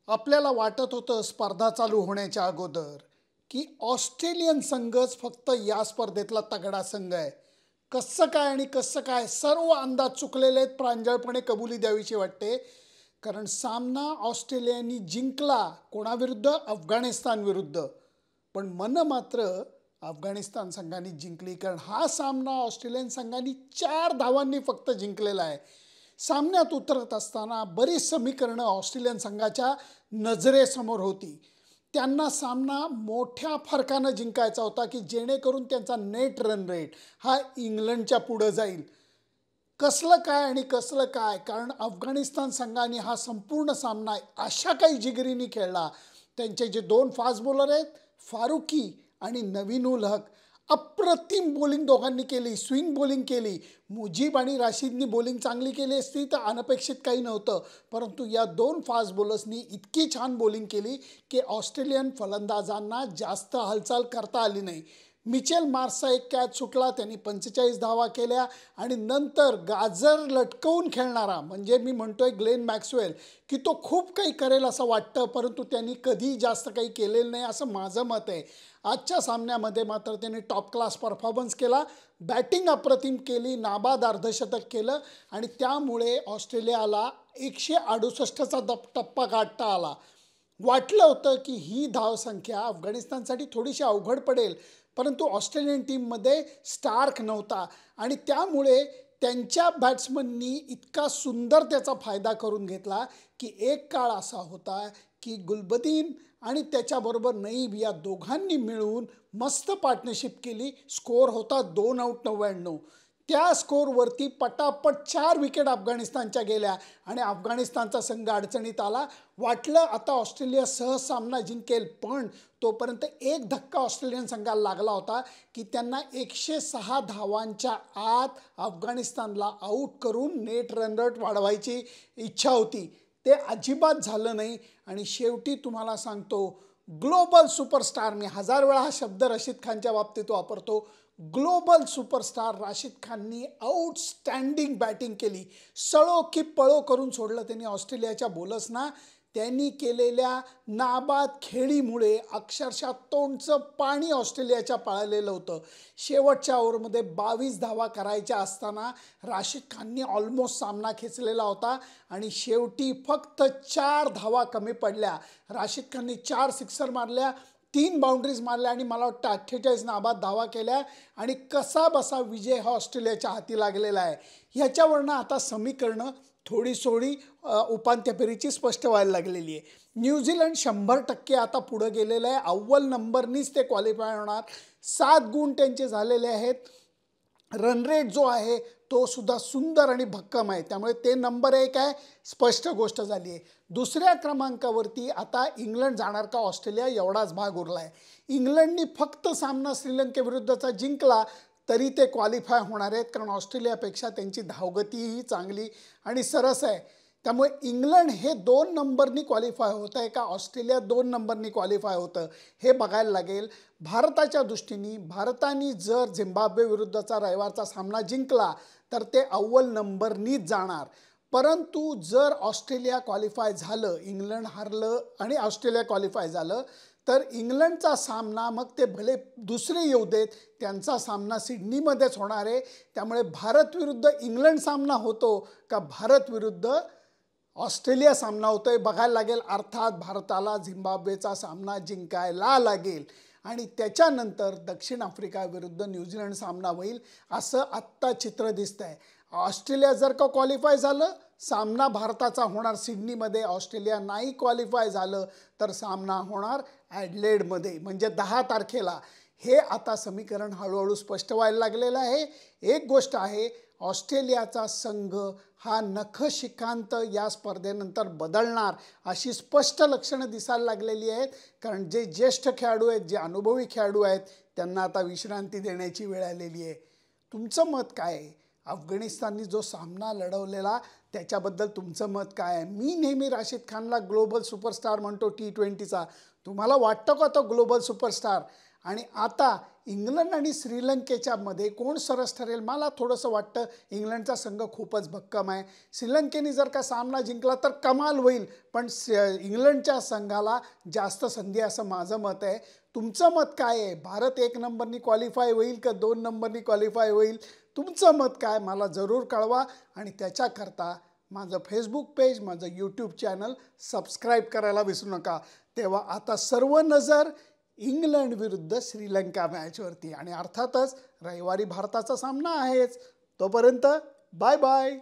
आपल्याला वाटत होतं स्पर्धा चालू होण्याच्या अगोदर की ऑस्ट्रेलियन संघच फक्त या स्पर्धेतला तगडा संघ आहे. कसं काय आणि कसं काय सर्व अंदाज चुकलेले आहेत, प्रांजळपणे कबुली द्यावीशी वाटते. कारण सामना ऑस्ट्रेलियाने जिंकला कोणाविरुद्ध? अफगाणिस्तान विरुद्ध. पण मन मात्र अफगाणिस्तान संघाने जिंकली, कारण हा सामना ऑस्ट्रेलियन संघाने 4 धावांनी फक्त जिंकलेला आहे. सामन्यात उतरत असताना बरीच समीकरणं ऑस्ट्रेलियन संघाच्या नजरेसमोर होती. त्यांना सामना मोठ्या फरकानं जिंकायचा होता की जेणेकरून त्यांचा नेट रन रेट हा इंग्लंडच्या पुढे जाईल. कसलं काय आणि कसलं काय, कारण अफगाणिस्तान संघाने हा संपूर्ण सामना अशा काही जिगरीने खेळला. त्यांचे जे 2 फास्ट बॉलर आहेत, फारुकी आणि नवीन उल हक, अप्रतिम बॉलिंग दोघांनी केली, स्विंग बॉलिंग केली. मुजीब आणि राशिदनी बॉलिंग चांगली केली असती तर अनपेक्षित काही नव्हतं, परंतु या 2 फास्ट बॉलर्सनी इतकी छान बॉलिंग केली की ऑस्ट्रेलियन फलंदाजांना जास्त हालचाल करता आली नाही. मिचेल मार्सचा एक कॅच सुटला, त्यांनी 45 धावा केल्या आणि नंतर गाजर लटकवून खेळणारा म्हणजे मी म्हणतोय ग्लेन मॅक्सवेल, की तो खूप काही करेल असं वाटतं, परंतु त्यांनी कधी जास्त काही केलेलं नाही असं माझं मत आहे. आजच्या सामन्यामध्ये मात्र त्यांनी टॉप क्लास परफॉर्मन्स केला, बॅटिंग अप्रतिम केली, नाबाद अर्धशतक केलं आणि त्यामुळे ऑस्ट्रेलियाला 168चा टप्पा गाठता आला. वाटलं होतं की ही धावसंख्या अफगाणिस्तानसाठी थोडीशी अवघड पडेल, परंतु ऑस्ट्रेलियन टीममध्ये स्टार्क नव्हता आणि त्यामुळे त्यांच्या बॅट्समननी इतका सुंदर त्याचा फायदा करून घेतला की एक काळ असा होता की गुलबदीन आणि त्याच्याबरोबर नईब या दोघांनी मिळून मस्त पार्टनरशिप केली. स्कोअर होता 2 आऊट 99. त्या स्कोअरवरती पटापट 4 विकेट अफगाणिस्तानच्या गेल्या आणि अफगाणिस्तानचा संघ अडचणीत आला. वाटलं आता ऑस्ट्रेलिया सहज सामना जिंकेल, पण तोपर्यंत एक धक्का ऑस्ट्रेलियन संघाला लागला होता की त्यांना 106 धावांच्या आत अफगाणिस्तानला आऊट करून नेट रन रेट वाढवायची इच्छा होती. ते अजिबात झालं नाही आणि शेवटी तुम्हाला सांगतो, ग्लोबल सुपरस्टार, मी 1000 वेळा हा शब्द रशीद खानच्या बाबतीत वापरतो, ग्लोबल सुपरस्टार राशिद खाननी आउटस्टँडिंग बॅटिंग केली. सळो की पळो करून सोडलं त्यांनी ऑस्ट्रेलियाच्या बॉलर्सना. त्यांनी केलेल्या नाबाद खेळीमुळे अक्षरशः तोंडचं पाणी ऑस्ट्रेलियाच्या पाळलेलं होतं. शेवटच्या ओव्हरमध्ये 22 धावा करायच्या असताना राशिद खाननी ऑलमोस्ट सामना खेचलेला होता आणि शेवटी फक्त 4 धावा कमी पडल्या. राशिद खाननी 4 सिक्सर मारल्या, 3 बाउंड्रीज मारल्या आणि मला वाटतं 48 नाबाद धावा केल्या आणि कसा बसा विजय हा ऑस्ट्रेलियाच्या हाती लागलेला आहे. ह्याच्यावरनं आता समीकरणं थोडी उपांत्य फेरीची स्पष्ट व्हायला लागलेली आहे. न्यूझीलंड 100% आता पुढे गेलेलं आहे. अव्वल नंबरनीच ते क्वालिफाय होणार. 7 गुण त्यांचे झालेले आहेत. रन रेट जो आहे तो सुद्धा सुंदर आणि भक्कम आहे, त्यामुळे ते नंबर 1 आहे, स्पष्ट गोष्ट झाली आहे. दुसऱ्या क्रमांकावरती आता इंग्लंड जाणार का ऑस्ट्रेलिया एवढाच भाग उरला आहे. इंग्लंडनी फक्त सामना श्रीलंकेविरुद्धचा जिंकला तरी ते क्वालिफाय होणार आहेत, कारण ऑस्ट्रेलियापेक्षा त्यांची धावगतीही चांगली आणि सरस आहे. त्यामुळे इंग्लंड हे 2 नंबरनी क्वालिफाय होत आहे का ऑस्ट्रेलिया 2 नंबरनी क्वालिफाय होतं हे बघायला लागेल. भारताच्या दृष्टीने भारताने जर झिम्बाब्वे विरुद्धचा रविवारचा सामना जिंकला तर ते अव्वल नंबरनीच जाणार. परंतु जर ऑस्ट्रेलिया क्वालिफाय झालं, इंग्लंड हारलं आणि ऑस्ट्रेलिया क्वालिफाय झालं तर इंग्लंडचा सामना मग ते भले दुसरे येऊ देत, त्यांचा सामना सिडनीमध्येच होणार आहे. त्यामुळे भारत विरुद्ध इंग्लंड सामना होतो का भारत विरुद्ध ऑस्ट्रेलिया सामना होतोय बघायला लागेल. अर्थात भारताला झिम्बाब्वेचा सामना जिंकायला लागेल आणि त्याच्यानंतर दक्षिण आफ्रिका विरुद्ध न्यूझीलंड सामना होईल असं आत्ता चित्र दिसतं आहे. ऑस्ट्रेलिया जर का क्वालिफाय झालं, सामना भारताचा होणार सिडनीमध्ये. ऑस्ट्रेलिया नाही क्वालिफाय झालं तर सामना होणार ॲडलेडमध्ये, म्हणजे 10 तारखेला. हे आता समीकरण हळूहळू स्पष्ट व्हायला लागलेलं आहे. एक गोष्ट आहे, ऑस्ट्रेलियाचा संघ हा नखशिखांत या स्पर्धेनंतर बदलणार अशी स्पष्ट लक्षणं दिसायला लागलेली आहेत, कारण जे ज्येष्ठ खेळाडू आहेत, जे अनुभवी खेळाडू आहेत, त्यांना आता विश्रांती देण्याची वेळ आलेली आहे. तुमचं मत काय आहे? अफगाणिस्ताननी जो सामना लढवलेला त्याच्याबद्दल तुमचं मत काय आहे? मी नेहमी राशिद खानला ग्लोबल सुपरस्टार म्हणतो T20चा. तुम्हाला वाटतं का तो ग्लोबल सुपरस्टार? आणि आता इंग्लंड आणि श्रीलंकेच्या मध्ये कोण सरस ठरेल? मला थोडंसं वाटतं इंग्लंडचा संघ खूपच भक्कम आहे. श्रीलंकेने जर का सामना जिंकला तर कमाल होईल, पण इंग्लंडच्या संघाला जास्त संधी असं माझं मत आहे. तुमचं मत काय आहे? भारत 1 नंबरनी क्वालिफाय होईल का 2 नंबरनी क्वालिफाय होईल? तुमचं मत काय मला जरूर कळवा. आणि त्याच्याकरता माझं फेसबुक पेज, माझं यूट्यूब चॅनल सबस्क्राईब करायला विसरू नका. तेव्हा आता सर्व नजर इंग्लंड विरुद्ध श्रीलंका मॅचवरती, आणि अर्थातच रविवारी भारताचा सामना आहेच. तोपर्यंत बाय बाय.